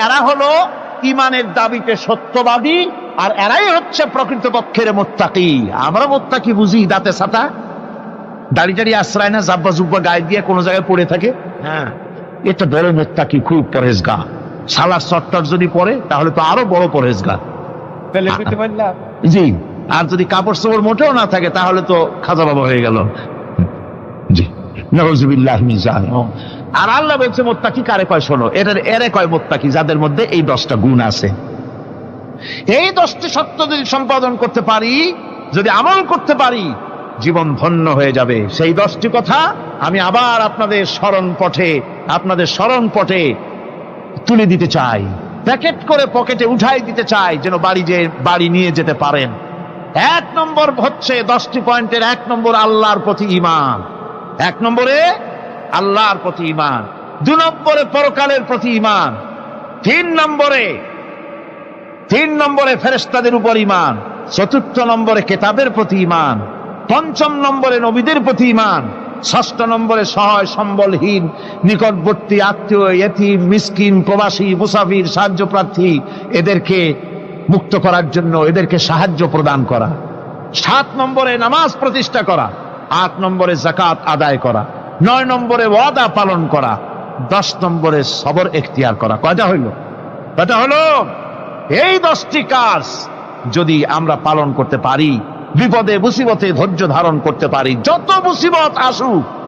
এরা হলো ইমানের দাবিতে সত্যবাদী, আর এরাই হচ্ছে প্রকৃতপক্ষের মুত্তাকি। আমরা মুত্তাকি বুঝি দাঁতে ছাতা, দাড়ি টাড়ি আশ্রয় না, জাব্বা জুব্বা গায়ে দিয়ে কোনো জায়গায় পড়ে থাকে। হ্যাঁ, এটা বড় মুত্তাকি, খুব পরহেজগার। সালার চট্টর যদি পরে তাহলে তো আরো বড় পরহেজগার। জি, আর যদি কাপড় চোপড় মোটেও না থাকে তাহলে তো খাজা বাবা হয়ে গেল। জি, নাউযুবিল্লাহি মিন যালিক। আর আল্লাহ বলছে মুত্তাকি কারে কয় শোনো, এরে কয় মুত্তাকি যাদের মধ্যে এই 10টা গুণ আছে। এই 10টি সত্য যদি সম্পাদন করতে পারি, যদি আমল করতে পারি, জীবন ধন্য হয়ে যাবে। সেই 10টি কথা আমি আবার আপনাদের স্মরণ পটে তুলে দিতে চাই, প্যাকেট করে পকেটে উঠাই দিতে চাই, যেন বাড়ি নিয়ে যেতে পারেন। 1 নম্বর হচ্ছে 10টি পয়েন্টের 1 নম্বর আল্লাহর প্রতি ঈমান। 1 নম্বরে আল্লাহর প্রতি ঈমান, 2 নম্বরে পরকালের প্রতি ঈমান, 3 নম্বরে ফেরেশতাদের উপর ঈমান, 4 নম্বরে কিতাবের প্রতি ঈমান, 5 নম্বরে নবীদের প্রতি ঈমান, 6 নম্বরে সহায় সম্বলহীন নিকটবর্তী আত্মীয়, ইয়েতিম, মিসকিন, প্রবাসী, মুসাফির, সাহায্য প্রার্থী, এদেরকে মুক্ত করার জন্য এদেরকে সাহায্য প্রদান করা, 7 নম্বরে নামাজ প্রতিষ্ঠা করা, 8 নম্বরে যাকাত আদায় করা, 9 নম্বরে ওয়াদা পালন করা, 10 নম্বরে সবর এখতিয়ার করা। কয়টা হলো? এই 10টি কাজ যদি আমরা পালন করতে পারি, বিপদে মুসিবতে ধৈর্য ধারণ করতে পারি, যত মুসিবত আসুক